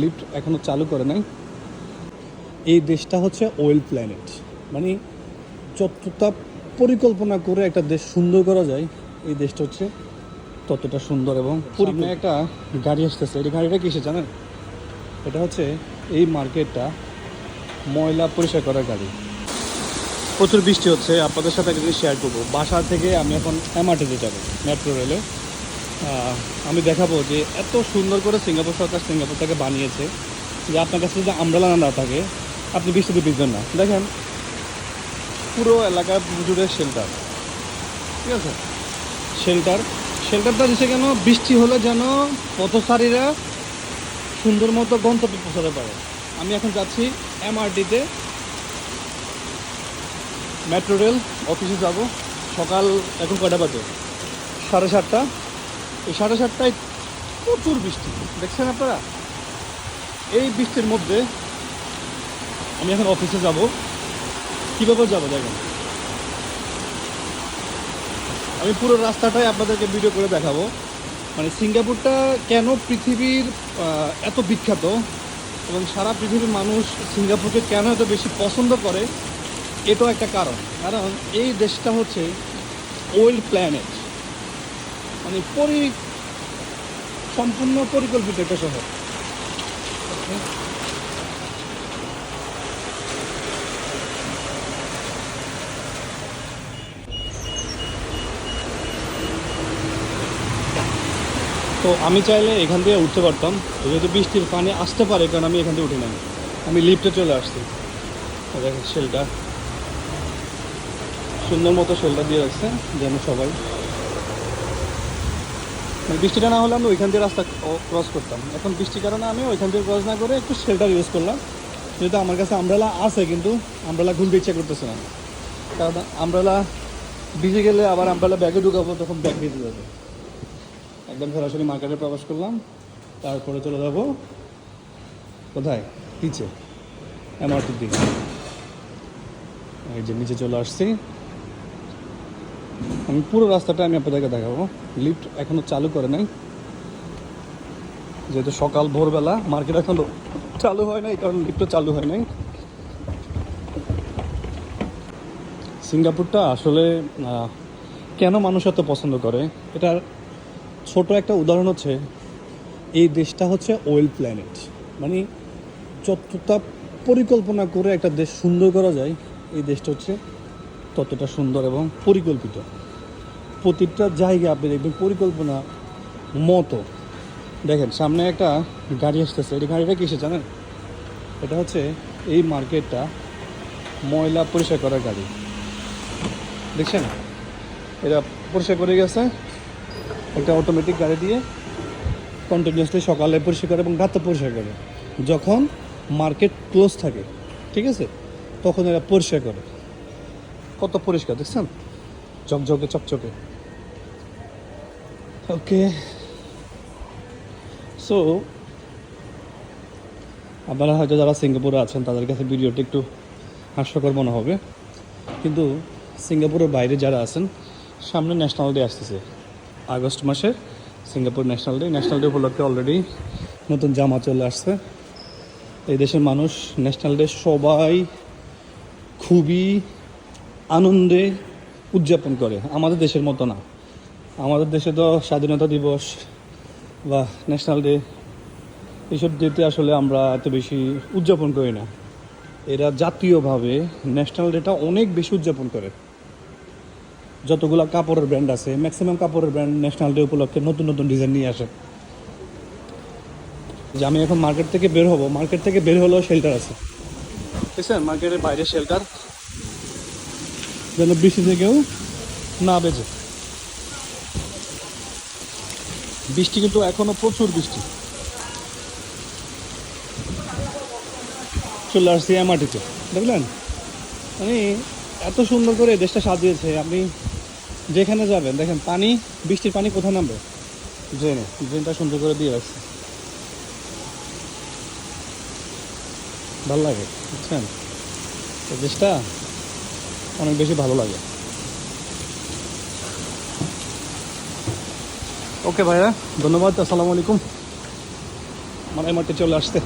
Lift এখনও চালু করে নাই। এই দেশটা হচ্ছে ওয়েল প্ল্যানেট, মানে যতটা পরিকল্পনা করে একটা দেশ সুন্দর করা যায়, এই দেশটা হচ্ছে ততটা সুন্দর। এবং সামনে একটা গাড়ি আসতেছে, এই গাড়িটা কিসে জানেন? এটা হচ্ছে এই মার্কেটটা ময়লা পরিষ্কার করার গাড়ি। প্রচুর বৃষ্টি হচ্ছে, আপনাদের সাথে একটা জিনিস শেয়ার করবো। বাসা থেকে আমি এখন এমআরটিতে যাবো, মেট্রো রেলে। আমি দেখাবো যে এত সুন্দর করে সিঙ্গাপুর সরকার সিঙ্গাপুরটাকে বানিয়েছে যে আপনার কাছে যদি আমব্রেলা না থাকে আপনি বৃষ্টিতে ভিজবেন না। দেখেন পুরো এলাকা জুড়ে শেল্টার, ঠিক আছে? শেল্টারটা দিচ্ছে কেন? বৃষ্টি হলে যেন পথচারীরা সুন্দর মতো গন্তব্যে পৌঁছাতে পারে। আমি এখন যাচ্ছি এমআরটিতে, মেট্রো রেল অফিসে যাব। সকাল এখন কয়টা বাজে? 7:30। এই 7:30টায় প্রচুর বৃষ্টি, দেখছেন আপনারা? এই বৃষ্টির মধ্যে আমি এখন অফিসে যাব। কীভাবে যাবো দেখেন, আমি পুরো রাস্তাটাই আপনাদেরকে ভিডিও করে দেখাবো। মানে সিঙ্গাপুরটা কেন পৃথিবীর এত বিখ্যাত এবং সারা পৃথিবীর মানুষ সিঙ্গাপুরকে কেন এত বেশি পছন্দ করে, এটাও একটা কারণ। কারণ এই দেশটা হচ্ছে ওয়েল প্ল্যানেট, মানে সম্পূর্ণ পরিকল্পিত একটা শহর। তো আমি চাইলে এখান থেকে উঠতে পারতাম, যেহেতু বৃষ্টির পানি আসতে পারে, কারণ আমি এখান থেকে উঠে নাই, আমি লিফটে চলে আসছি। দেখেন শেল্টার, সুন্দর মতো শেল্টার দিয়ে রাখছে যেন সবাই, মানে বৃষ্টিটা না হলে আমি ওইখান দিয়ে রাস্তা ক্রস করতাম। এখন বৃষ্টির কারণে আমি ওইখান থেকে ক্রস না করে একটু শেল্টার ইউজ করলাম, যেহেতু আমার কাছে আমব্রেলা আছে, কিন্তু আমব্রেলা খুলতে ইচ্ছা করতেছে না, কারণ আমব্রেলা ভিজে গেলে আবার আমব্রেলা ব্যাগে ঢুকাবো, তখন ব্যাগ ভিজে যাবে। একদম সরাসরি মার্কেটে প্রবেশ করলাম, তারপরে চলে যাবো কোথায়? নিচে, এমআরটির দিকে। এই যে নিচে চলে আসছি। আমি পুরো রাস্তাটা আমি আপনাদেরকে দেখাবো। লিফট এখনও চালু করে নাই, যেহেতু সকাল ভোরবেলা, মার্কেট এখনও চালু হয় নাই, কারণ লিফটও চালু হয় নাই। সিঙ্গাপুরটা আসলে কেন মানুষ এত পছন্দ করে, এটার ছোট একটা উদাহরণ হচ্ছে এই দেশটা হচ্ছে ওয়েল প্ল্যানেট, মানে যতটা পরিকল্পনা করে একটা দেশ সুন্দর করা যায়, এই দেশটা হচ্ছে ততটা সুন্দর এবং পরিকল্পিত। প্রতিটা জায়গায় আপনি দেখবেন পরিকল্পনা মতো। দেখেন সামনে একটা গাড়ি আসতেছে, এই গাড়িটা কিসে জানেন? এটা হচ্ছে এই মার্কেটটা ময়লা পরিষ্কার করার গাড়ি, দেখছেন? এটা পরিষ্কার করে গেছে একটা অটোমেটিক গাড়ি দিয়ে, কন্টিনিউয়াসলি সকালে পরিষ্কার করে এবং রাতে পরিষ্কার করে। যখন মার্কেট ক্লোজ থাকে, ঠিক আছে, তখন এরা পরিষ্কার করে। কত পরিষ্কার দেখছেন, ঝকঝকে চকচকে। ওকে, সো আপনারা হয়তো যারা সিঙ্গাপুরে আছেন তাদের কাছে ভিডিওটি একটু হাস্যকর মনে হবে, কিন্তু সিঙ্গাপুরের বাইরে যারা আছেন, সামনে ন্যাশনাল ডে আসতেছে আগস্ট মাসে, সিঙ্গাপুর ন্যাশনাল ডে উপলক্ষে অলরেডি নতুন জামা চলে আসছে। এই দেশের মানুষ ন্যাশনাল ডে সবাই খুবই আনন্দে উদযাপন করে, আমাদের দেশের মতো না। আমাদের দেশে তো স্বাধীনতা দিবস বা ন্যাশনাল ডে এইসব ডেতে আসলে আমরা এত বেশি উদযাপন করি না। এরা জাতীয়ভাবে ন্যাশনাল ডেটা অনেক বেশি উদযাপন করে। যতগুলো কাপড়ের ব্র্যান্ড আছে, ম্যাক্সিমাম কাপড়ের ব্র্যান্ড ন্যাশনাল ডে উপলক্ষে নতুন নতুন ডিজাইন নিয়ে আসে। যে আমি এখন মার্কেট থেকে বের হবো, মার্কেট থেকে বের হলেও শেল্টার আছে, ঠিক আছে? মার্কেটের বাইরে শেল্টার, যেন বৃষ্টি থেকেও না বেঁচে। বৃষ্টি কিন্তু এখনো প্রচুর বৃষ্টি। চলে আসছি এমআরটিতে, দেখলেন? মানে এত সুন্দর করে দেশটা সাজিয়েছে, আপনি যেখানে যাবেন দেখেন পানি, বৃষ্টির পানি কোথায় নামবে? ড্রেনটা সুন্দর করে দিয়ে রাখছে, ভালো লাগে, বুঝছেন? এই দেশটা অনেক বেশি ভালো লাগে। ওকে ভাইয়া, ধন্যবাদ, আসসালামু আলাইকুম। মারামাটি চলে আসছে।